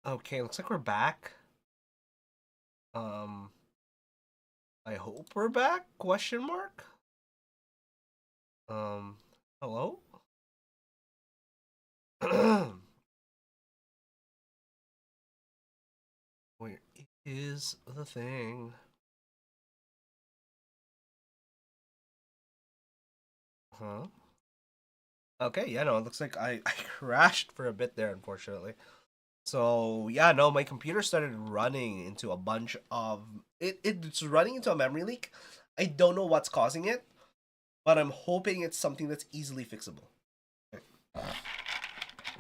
Okay, looks like we're back. Um, I hope we're back? Question mark. Um, Hello? Where is the thing? Huh? Okay, yeah, no, it looks like I crashed for a bit there, unfortunately. So, yeah, no, my computer started running into a bunch of... it's running into a memory leak. I don't know what's causing it, but I'm hoping it's something that's easily fixable.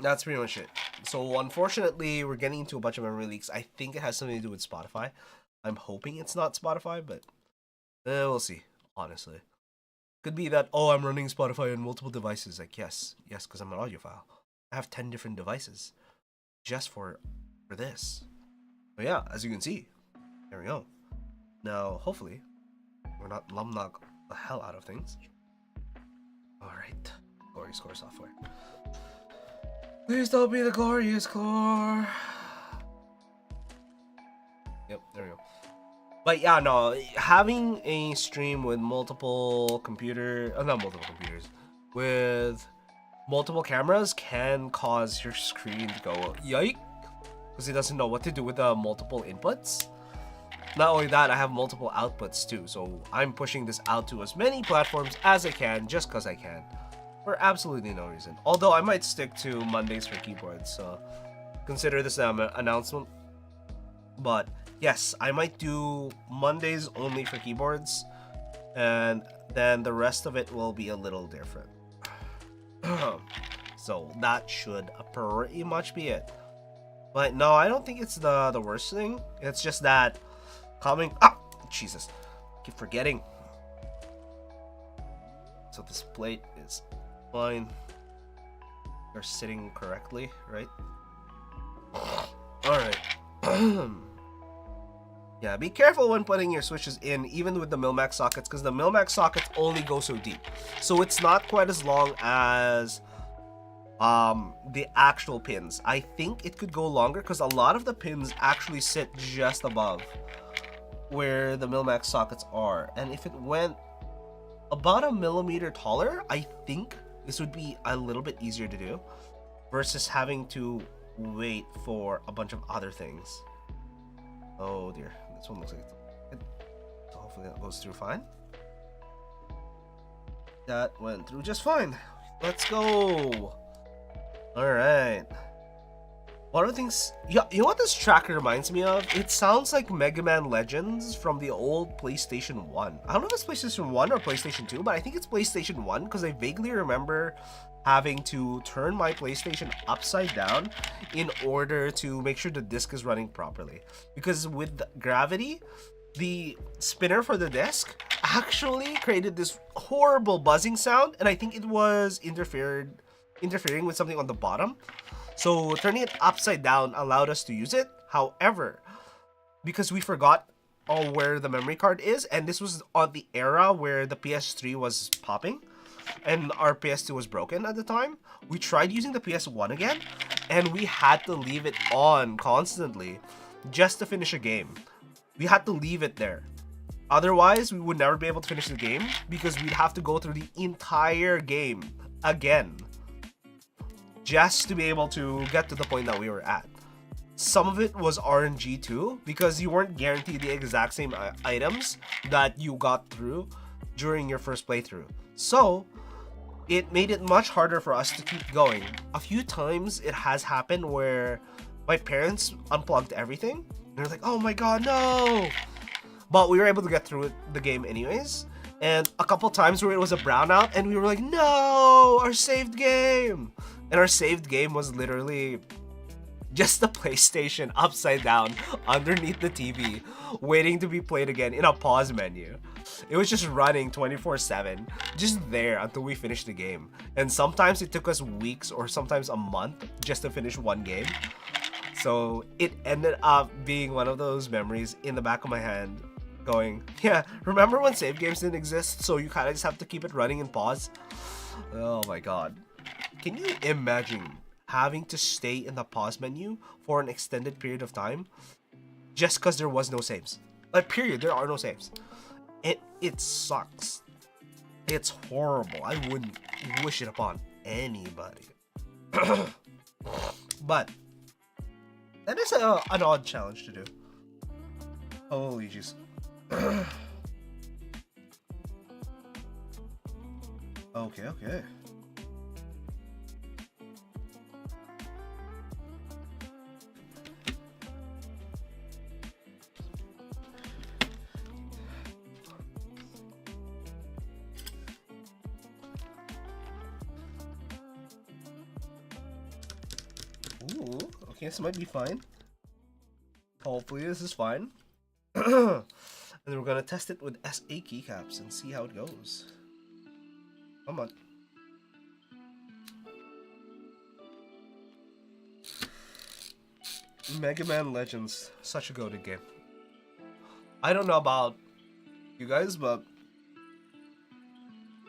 That's pretty much it. So unfortunately, we're getting into a bunch of memory leaks. I think it has something to do with Spotify. I'm hoping it's not Spotify, but we'll see. Honestly, could be that I'm running Spotify on multiple devices. Like yes, because I'm an audiophile. I have 10 different devices just for this. But yeah, as you can see, there we go. Now, hopefully, we're not lumnug the hell out of things. All right, glorious core software. Please don't be the glorious core. Yep, there we go. But yeah, no, having a stream with multiple not multiple computers, with multiple cameras can cause your screen to go yike, because it doesn't know what to do with the multiple inputs. Not only that, I have multiple outputs too, so I'm pushing this out to as many platforms as I can, just because I can, for absolutely no reason. Although I might stick to Mondays for keyboards, so consider this an announcement. But yes, I might do Mondays only for keyboards, and then the rest of it will be a little different. So that should pretty much be it. But no, I don't think it's the worst thing. It's just that Jesus, keep forgetting. So this plate is fine. They're sitting correctly, right? Alright. Yeah, be careful when putting your switches in, even with the Milmax sockets, because the Milmax sockets only go so deep. So it's not quite as long as the actual pins. I think it could go longer because a lot of the pins actually sit just above where the Milmax sockets are. And if it went about a millimeter taller, I think this would be a little bit easier to do versus having to wait for a bunch of other things. Oh dear, this one looks like it's good. So hopefully that goes through fine. That went through just fine. Let's go. Alright. One of the things, yeah, you know what this tracker reminds me of? It sounds like Mega Man Legends from the old PlayStation 1. I don't know if it's PlayStation 1 or PlayStation 2, but I think it's PlayStation 1 because I vaguely remember having to turn my PlayStation upside down in order to make sure the disc is running properly. Because with gravity, the spinner for the disc actually created this horrible buzzing sound, and I think it was interfering with something on the bottom. So turning it upside down allowed us to use it. However, because we forgot where the memory card is, and this was on the era where the PS3 was popping and our PS2 was broken at the time, we tried using the PS1 again, and we had to leave it on constantly just to finish a game. We had to leave it there. Otherwise, we would never be able to finish the game because we'd have to go through the entire game again just to be able to get to the point that we were at. Some of it was RNG too, because you weren't guaranteed the exact same items that you got through during your first playthrough. So it made it much harder for us to keep going. A few times it has happened where my parents unplugged everything. They're like, oh my god, no! But we were able to get through the game anyways. And a couple times where it was a brownout and we were like, no, our saved game! And our saved game was literally just the PlayStation upside down underneath the TV, waiting to be played again in a pause menu. It was just running 24/7, just there until we finished the game. And sometimes it took us weeks or sometimes a month just to finish one game. So it ended up being one of those memories in the back of my hand going, yeah, remember when save games didn't exist, so you kind of just have to keep it running and pause? Oh my god. Can you imagine having to stay in the pause menu for an extended period of time just because there was no saves. Like, period, there are no saves. It sucks. It's horrible. I wouldn't wish it upon anybody. But that is an odd challenge to do. Holy jeez. Okay. Ooh, okay, this might be fine. Hopefully this is fine. And then we're gonna test it with SA keycaps and see how it goes. Come on. Mega Man Legends, such a goated game. I don't know about you guys, but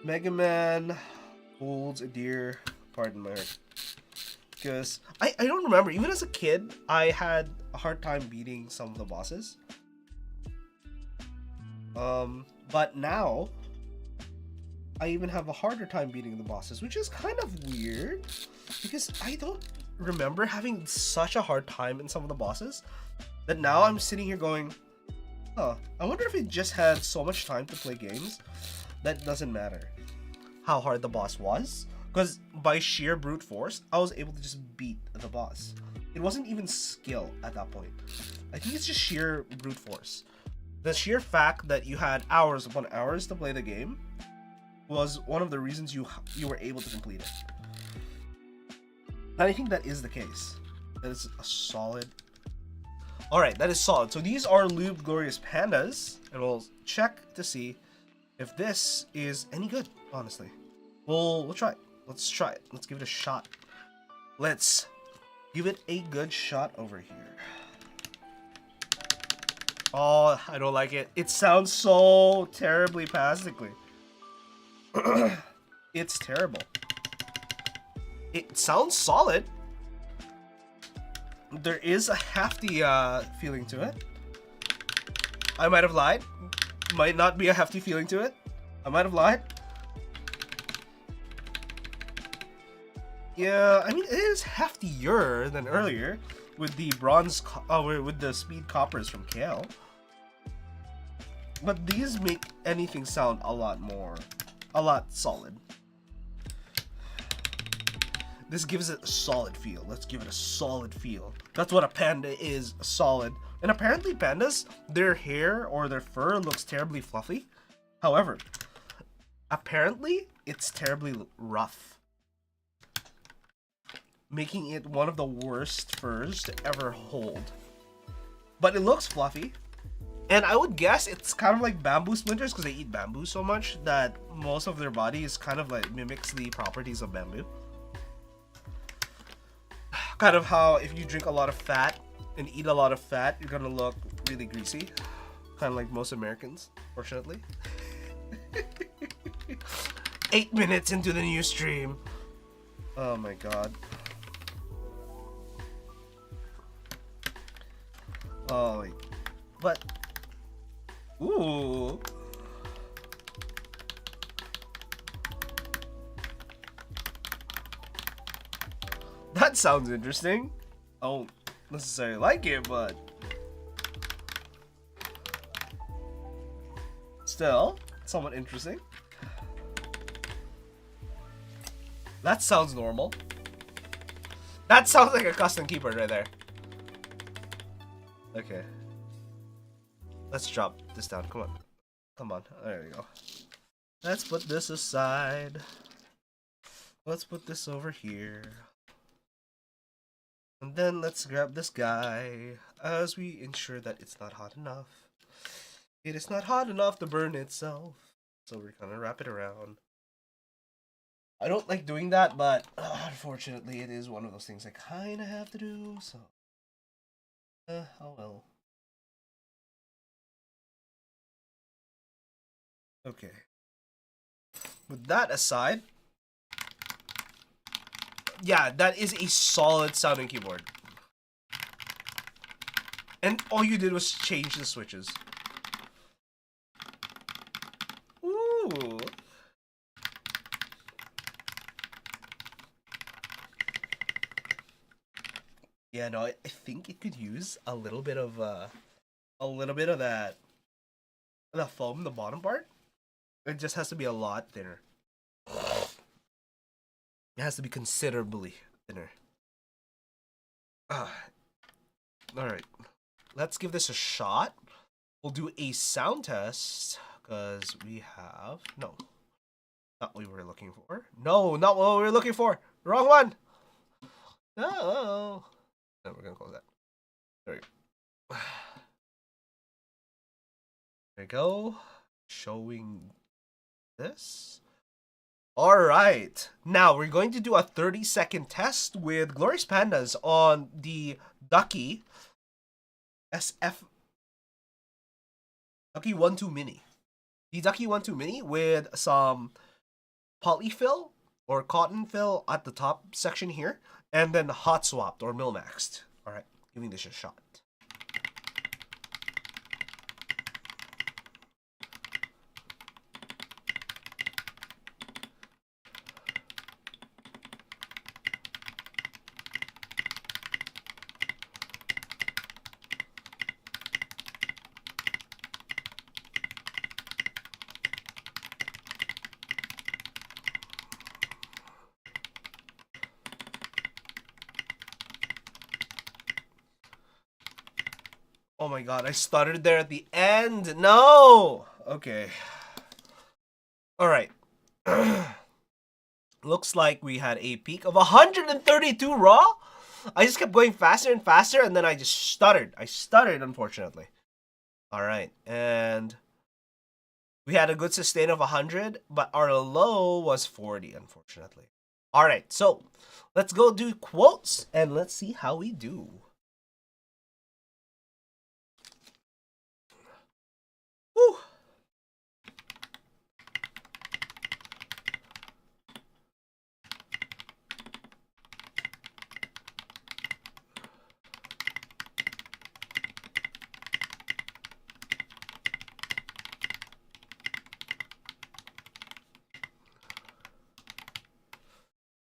Mega Man holds a dear part in my heart. Because I don't remember, even as a kid, I had a hard time beating some of the bosses. But now, I even have a harder time beating the bosses, which is kind of weird. Because I don't remember having such a hard time in some of the bosses, that now I'm sitting here going, huh, I wonder if it just had so much time to play games that doesn't matter how hard the boss was. Because by sheer brute force, I was able to just beat the boss. It wasn't even skill at that point. I think it's just sheer brute force. The sheer fact that you had hours upon hours to play the game was one of the reasons you were able to complete it. And I think that is the case. That is a solid... Alright, that is solid. So these are Lube Glorious Pandas, and we'll check to see if this is any good, honestly. We'll try it. Let's try it. Let's give it a shot. Let's give it a good shot over here. Oh, I don't like it. It sounds so terribly plastically. It's terrible. It sounds solid. There is a hefty feeling to it. I might have lied. Might not be a hefty feeling to it. I might have lied. Yeah, I mean, it is heftier than earlier with the bronze, with the speed coppers from Kale. But these make anything sound a lot solid. This gives it a solid feel. Let's give it a solid feel. That's what a panda is, solid. And apparently pandas, their hair or their fur looks terribly fluffy. However, apparently it's terribly rough, making it one of the worst furs to ever hold. But it looks fluffy. And I would guess it's kind of like bamboo splinters because they eat bamboo so much that most of their body is kind of like mimics the properties of bamboo. Kind of how if you drink a lot of fat and eat a lot of fat, you're gonna look really greasy. Kind of like most Americans, fortunately. 8 minutes into the new stream. Oh my god. Oh, wait. But... Ooh. That sounds interesting. I don't necessarily like it, but... Still, somewhat interesting. That sounds normal. That sounds like a custom keyboard right there. Okay. Let's drop this down. Come on. Come on. There we go. Let's put this aside. Let's put this over here. And then let's grab this guy as we ensure that it's not hot enough. It is not hot enough to burn itself. So we're gonna wrap it around. I don't like doing that, but unfortunately it is one of those things I kind of have to do, so... oh well. Okay. With that aside, Yeah, that is a solid sounding keyboard. And all you did was change the switches. Ooh. Yeah, no, I think it could use a little bit of that the foam, the bottom part. It just has to be a lot thinner. It has to be considerably thinner. Alright. Let's give this a shot. We'll do a sound test because we have not what we were looking for. No, not what we were looking for. Wrong one. No. No, we're gonna close that. There we go. There we go. Showing this. Alright. Now we're going to do a 30-second test with Glorious Pandas on the Ducky Ducky ONE Mini. The Ducky ONE Mini with some polyfill or cotton fill at the top section here, and then hot-swapped or mil-maxed. Alright, giving this a shot. Oh my god, I stuttered there at the end. No! Okay. Alright. Looks like we had a peak of 132 raw. I just kept going faster and faster, and then I just stuttered. I stuttered, unfortunately. Alright, and we had a good sustain of 100, but our low was 40, unfortunately. Alright, so let's go do quotes, and let's see how we do. Whew.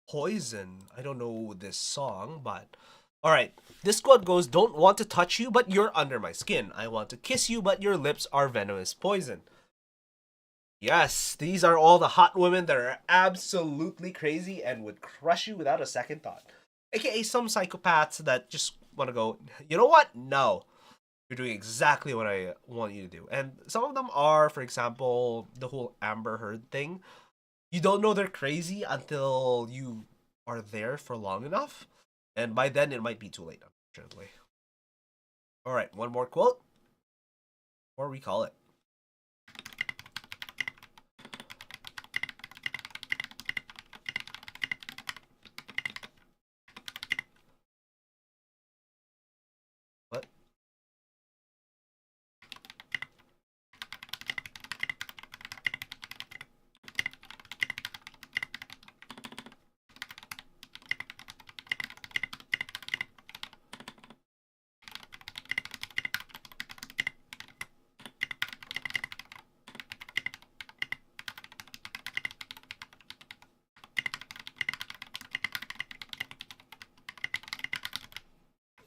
Poison. I don't know this song, but alright. This quote goes, don't want to touch you, but you're under my skin. I want to kiss you, but your lips are venomous poison. Yes, these are all the hot women that are absolutely crazy and would crush you without a second thought. AKA some psychopaths that just want to go, you know what? No. You're doing exactly what I want you to do. And some of them are, for example, the whole Amber Heard thing. You don't know they're crazy until you are there for long enough. And by then, it might be too late, unfortunately. Alright, one more quote. Or we call it. What?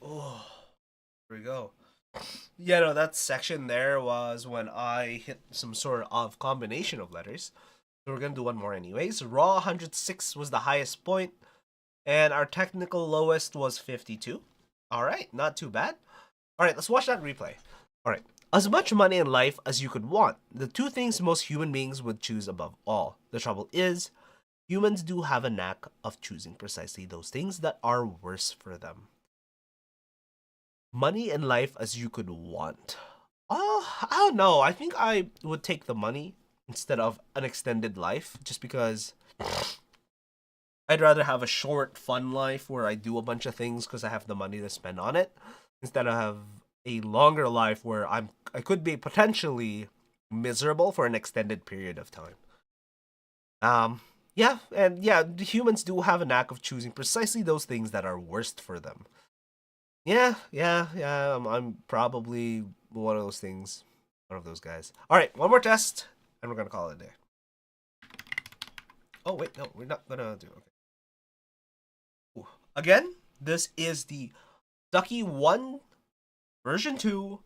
Oh, here we go. Yeah, no, that section there was when I hit some sort of combination of letters. So we're gonna do one more anyways. Raw 106 was the highest point, and our technical lowest was 52. Alright, not too bad. Alright, let's watch that replay. Alright. As much money in life as you could want, the two things most human beings would choose above all. The trouble is, humans do have a knack of choosing precisely those things that are worse for them. Money in life as you could want. Oh, I don't know. I think I would take the money instead of an extended life, just because I'd rather have a short, fun life where I do a bunch of things because I have the money to spend on it, instead of have a longer life where I could be potentially miserable for an extended period of time. Yeah, and yeah, the humans do have a knack of choosing precisely those things that are worst for them. Yeah. I'm probably one of those things, one of those guys. All right, one more test, and we're gonna call it a day. Oh wait, no, we're not gonna do. Okay. Ooh. Again, this is the Ducky ONE version 2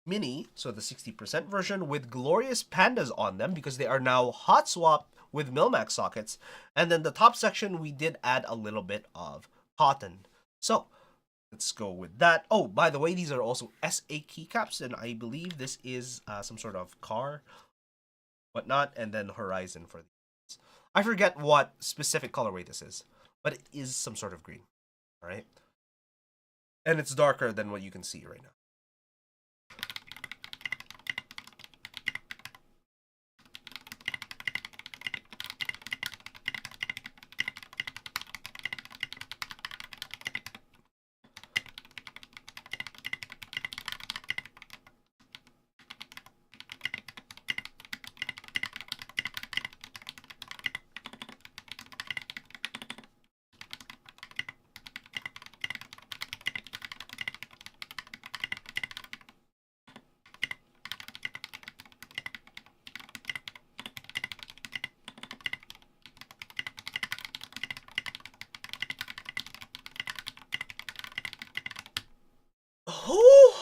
mini, so the 60% version with glorious pandas on them because they are now hot swap with Milmax sockets. And then the top section, we did add a little bit of cotton. So let's go with that. Oh, by the way, these are also SA keycaps, and I believe this is some sort of car, whatnot, and then horizon for these. I forget what specific colorway this is, but it is some sort of green. All right, and it's darker than what you can see right now. Oh,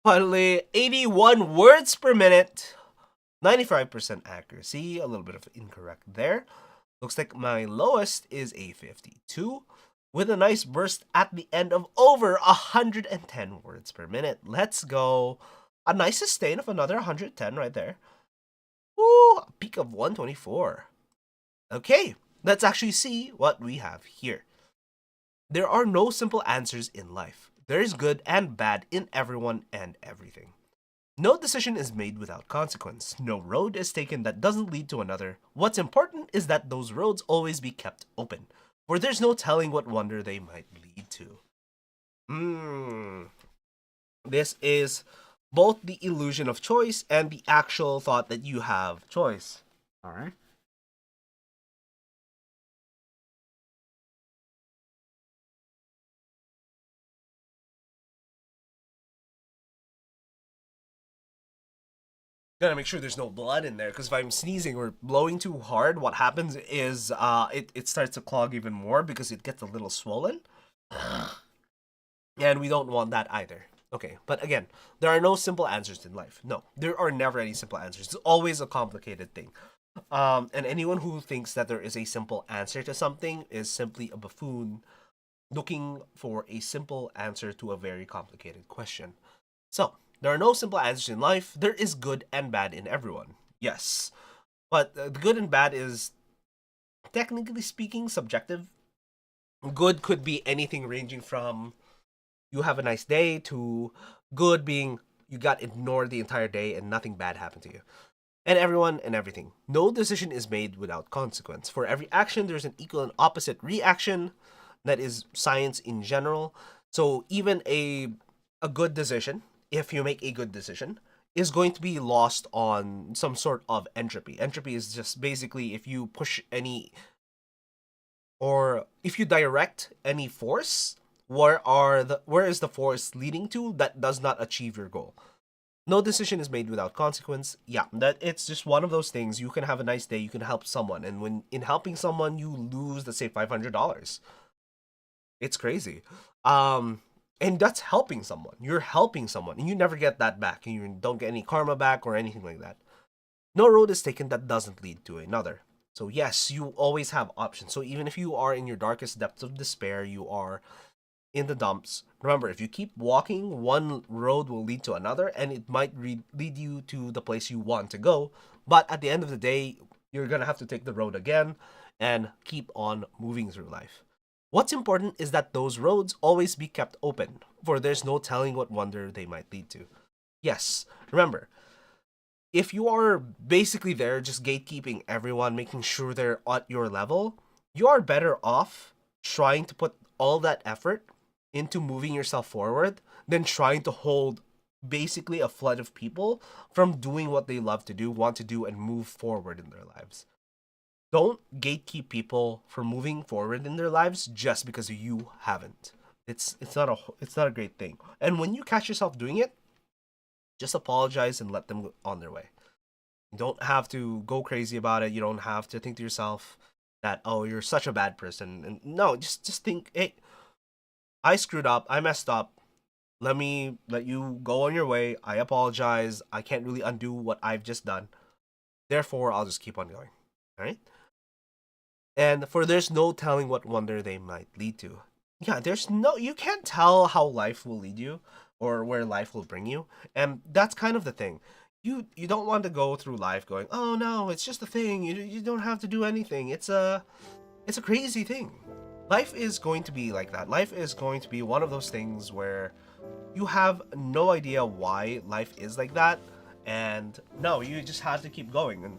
finally, 81 words per minute, 95% accuracy, a little bit of incorrect there. Looks like my lowest is a 52 with a nice burst at the end of over 110 words per minute. Let's go. A nice sustain of another 110 right there. Ooh, a peak of 124. Okay, let's actually see what we have here. There are no simple answers in life. There is good and bad in everyone and everything. No decision is made without consequence. No road is taken that doesn't lead to another. What's important is that those roads always be kept open, for there's no telling what wonder they might lead to. This is both the illusion of choice and the actual thought that you have choice. All right. Gotta make sure there's no blood in there, because if I'm sneezing or blowing too hard, what happens is it starts to clog even more because it gets a little swollen. And we don't want that either. Okay, but again, there are no simple answers in life. No, there are never any simple answers. It's always a complicated thing. And anyone who thinks that there is a simple answer to something is simply a buffoon looking for a simple answer to a very complicated question. So, there are no simple answers in life. There is good and bad in everyone. Yes. But the good and bad is, technically speaking, subjective. Good could be anything ranging from you have a nice day to good being you got ignored the entire day and nothing bad happened to you. And everyone and everything. No decision is made without consequence. For every action, there's an equal and opposite reaction. That is science in general. So even a good decision, if you make a good decision, is going to be lost on some sort of entropy. Entropy is just basically if you push any or if you direct any force, where is the force leading to that does not achieve your goal? No decision is made without consequence. Yeah, that it's just one of those things. You can have a nice day, you can help someone, and when in helping someone you lose, let's say, $500. It's crazy. And that's helping someone. You're helping someone, and you never get that back, and you don't get any karma back or anything like that. No road is taken that doesn't lead to another. So yes, you always have options. So even if you are in your darkest depths of despair, you are in the dumps. Remember, if you keep walking, one road will lead to another, and it might lead you to the place you want to go. But at the end of the day, you're gonna have to take the road again and keep on moving through life. What's important is that those roads always be kept open, for there's no telling what wonder they might lead to. Yes, remember, if you are basically there just gatekeeping everyone, making sure they're at your level, you are better off trying to put all that effort into moving yourself forward than trying to hold basically a flood of people from doing what they love to do, want to do, and move forward in their lives. Don't gatekeep people from moving forward in their lives just because you haven't. It's not a great thing. And when you catch yourself doing it, just apologize and let them go on their way. You don't have to go crazy about it. You don't have to think to yourself that, oh, you're such a bad person. And no, just think, hey, I screwed up. I messed up. Let me let you go on your way. I apologize. I can't really undo what I've just done. Therefore, I'll just keep on going. All right? And for there's no telling what wonder they might lead to. Yeah, you can't tell how life will lead you or where life will bring you. And that's kind of the thing. You don't want to go through life going, "Oh no, it's just a thing. You don't have to do anything. It's a crazy thing." Life is going to be like that. Life is going to be one of those things where you have no idea why life is like that, and no, you just have to keep going. And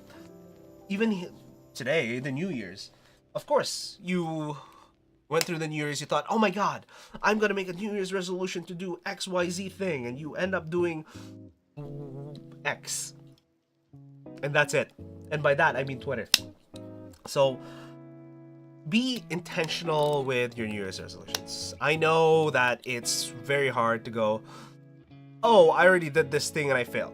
even today, the New Year's, of course, you went through the New Year's, you thought, oh my god, I'm gonna make a New Year's resolution to do XYZ thing, and you end up doing X. And that's it. And by that, I mean Twitter. So, be intentional with your New Year's resolutions. I know that it's very hard to go, oh, I already did this thing and I failed.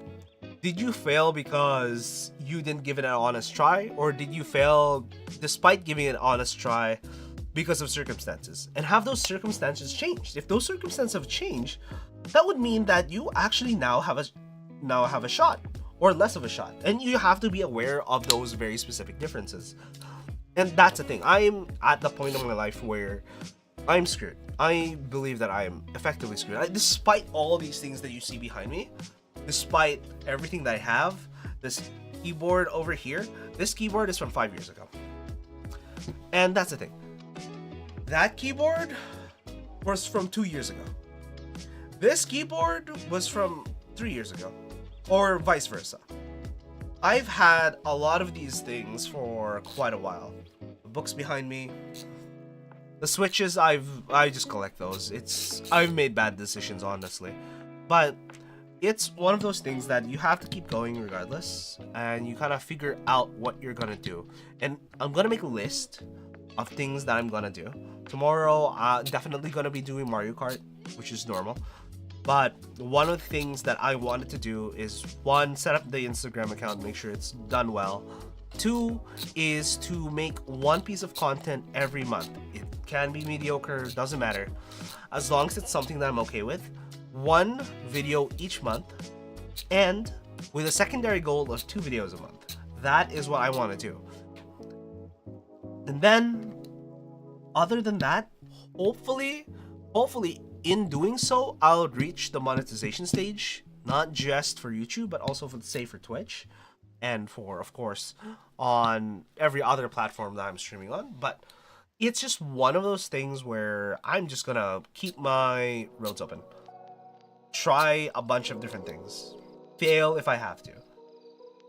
Did you fail because you didn't give it an honest try? Or did you fail despite giving it an honest try because of circumstances? And have those circumstances changed? If those circumstances have changed, that would mean that you actually now have a shot, or less of a shot. And you have to be aware of those very specific differences. And that's the thing. I'm at the point of my life where I'm screwed. I believe that I am effectively screwed. Despite all these things that you see behind me, despite everything that I have, this keyboard over here, this keyboard is from 5 years ago. And that's the thing. That keyboard was from 2 years ago. This keyboard was from 3 years ago, or vice versa. I've had a lot of these things for quite a while. The books behind me, the switches, I just collect those. I've made bad decisions, honestly, but it's one of those things that you have to keep going regardless, and you kind of figure out what you're gonna do. And I'm gonna make a list of things that I'm gonna do tomorrow. Definitely gonna be doing Mario Kart, which is normal. But one of the things that I wanted to do is, one, set up the Instagram account, make sure it's done well. Two is to make one piece of content every month. It can be mediocre, doesn't matter. As long as it's something that I'm okay with. One video each month, and with a secondary goal of 2 videos a month. That is what I want to do. And then, other than that, hopefully, in doing so, I'll reach the monetization stage, not just for YouTube, but also for Twitch, and for, of course, on every other platform that I'm streaming on. But it's just one of those things where I'm just gonna keep my roads open. Try a bunch of different things. Fail if I have to.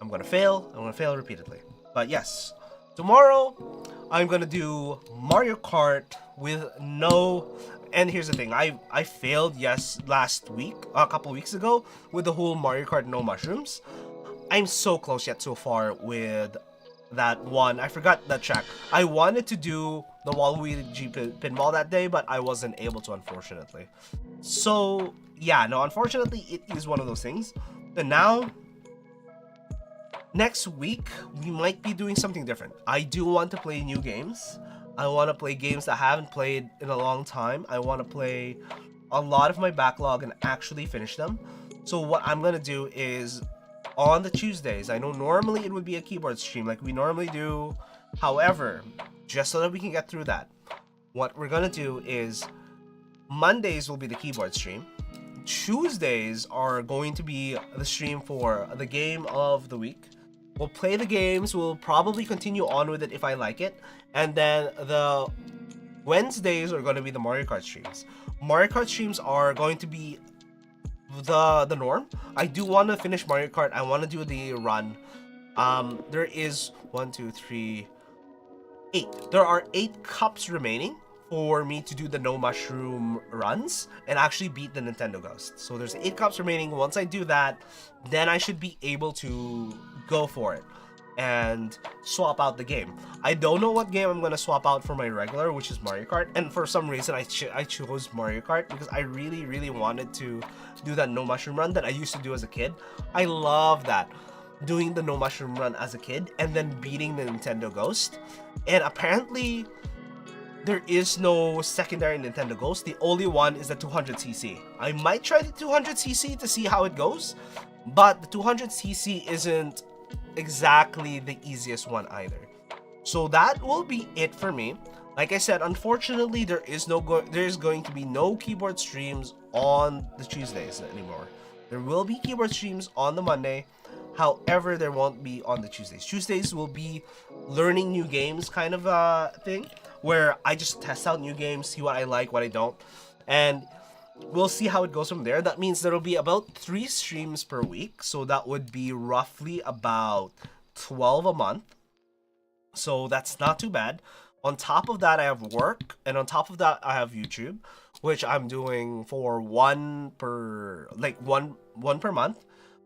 I'm gonna fail repeatedly. But yes, tomorrow, I'm gonna do Mario Kart with no... And here's the thing, I failed, last week, a couple weeks ago, with the whole Mario Kart no mushrooms. I'm so close yet so far with that one. I forgot that track. I wanted to do the Waluigi pinball that day, but I wasn't able to, unfortunately. So, yeah, no, unfortunately, it is one of those things. And now, next week, we might be doing something different. I do want to play new games. I want to play games that I haven't played in a long time. I want to play a lot of my backlog and actually finish them. So what I'm going to do is, on the Tuesdays, I know normally it would be a keyboard stream like we normally do. However, just so that we can get through that, what we're going to do is, Mondays will be the keyboard stream. Tuesdays are going to be the stream for the game of the week. We'll play the games, we'll probably continue on with it if I like it, and then the Wednesdays are going to be the Mario Kart streams. Mario Kart streams are going to be the norm. I do want to finish Mario Kart, I want to do the run. There is 1, 2, 3, 8. There are 8 cups remaining for me to do the no mushroom runs and actually beat the Nintendo Ghost. So there's 8 cups remaining. Once I do that, then I should be able to go for it. and swap out the game. I don't know what game I'm gonna swap out for my regular, which is Mario Kart, and for some reason I chose Mario Kart because I really wanted to do that no mushroom run that I used to do as a kid. I love that, doing the no mushroom run as a kid and then beating the Nintendo Ghost. And apparently there is no secondary Nintendo Ghost. The only one is the 200cc. I might try the 200cc to see how it goes, but the 200cc isn't exactly the easiest one either. So that will be it for me. Like I said, unfortunately, there's going to be no keyboard streams on the Tuesdays anymore. There will be keyboard streams on the Monday. However, there won't be on the Tuesdays. Tuesdays will be learning new games kind of thing, where I just test out new games, see what I like, what I don't, and we'll see how it goes from there. That means there will be about 3 streams per week, so that would be roughly about 12 a month. So that's not too bad. On top of that, I have work, and on top of that, I have YouTube, which I'm doing for one per month.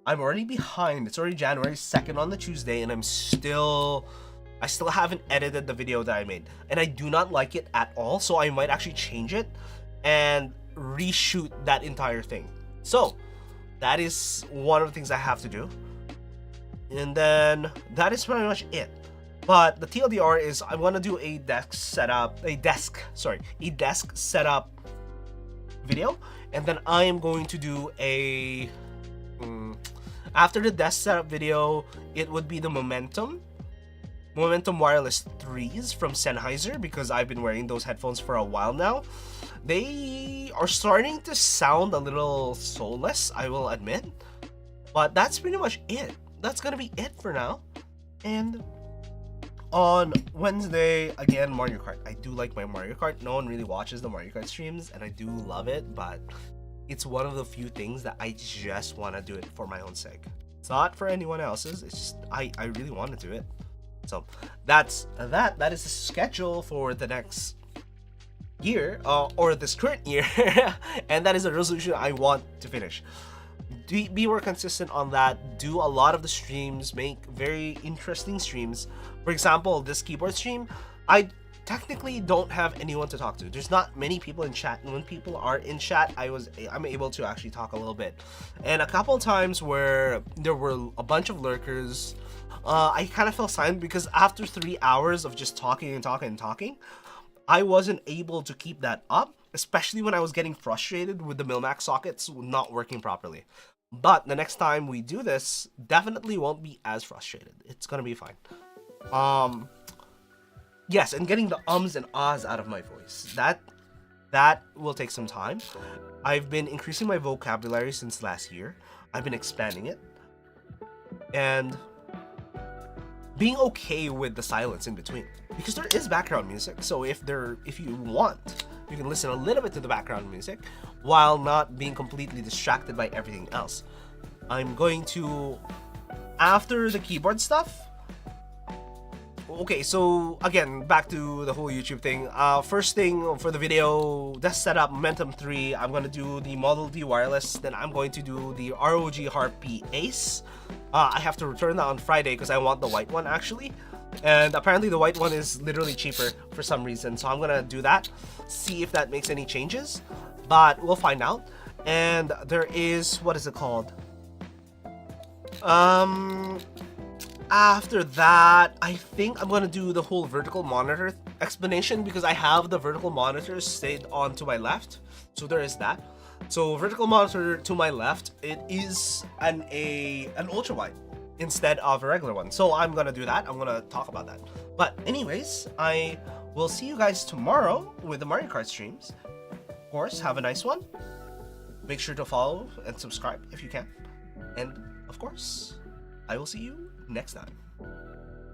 I'm already behind. It's already January 2nd on the Tuesday, and I still haven't edited the video that I made, and I do not like it at all. So I might actually change it and reshoot that entire thing. So that is one of the things I have to do, and then that is pretty much it. But the TLDR is I want to do a desk setup video, and then I am going to do a after the desk setup video, it would be the Momentum Wireless 3s from Sennheiser, because I've been wearing those headphones for a while now. They are starting to sound a little soulless, I will admit, but that's pretty much it. That's gonna be it for now. And on Wednesday, again, Mario Kart. I do like my Mario Kart. No one really watches the Mario Kart streams, and I do love it, but it's one of the few things that I just want to do it for my own sake. It's not for anyone else's. It's just I really want to do it. So that's that. That is the schedule for the next year, or this current year, and that is a resolution I want to finish. Be more consistent on that. Do a lot of the streams. Make very interesting streams. For example, this keyboard stream, I technically don't have anyone to talk to. There's not many people in chat, and when people are in chat, I'm able to actually talk a little bit. And a couple of times where there were a bunch of lurkers, I kind of fell silent because after 3 hours of just talking, I wasn't able to keep that up, especially when I was getting frustrated with the Milmax sockets not working properly. But the next time we do this, definitely won't be as frustrated. It's gonna be fine. Yes, and getting the ums and ahs out of my voice. That will take some time. I've been increasing my vocabulary since last year. I've been expanding it. And being okay with the silence in between. Because there is background music. So if you want, you can listen a little bit to the background music while not being completely distracted by everything else. I'm going to, after the keyboard stuff. Okay, so again, back to the whole YouTube thing. First thing for the video, desk setup, Momentum 3. I'm going to do the Model D wireless. Then I'm going to do the ROG Harpy Ace. I have to return that on Friday because I want the white one actually. And apparently the white one is literally cheaper for some reason. So I'm going to do that. See if that makes any changes. But we'll find out. And there is, what is it called? After that, I think I'm going to do the whole vertical monitor explanation because I have the vertical monitor stayed on to my left. So there is that. So vertical monitor to my left, it is an ultra wide instead of a regular one. So I'm going to do that. I'm going to talk about that. But anyways, I will see you guys tomorrow with the Mario Kart streams. Of course, have a nice one. Make sure to follow and subscribe if you can. And of course, I will see you next time.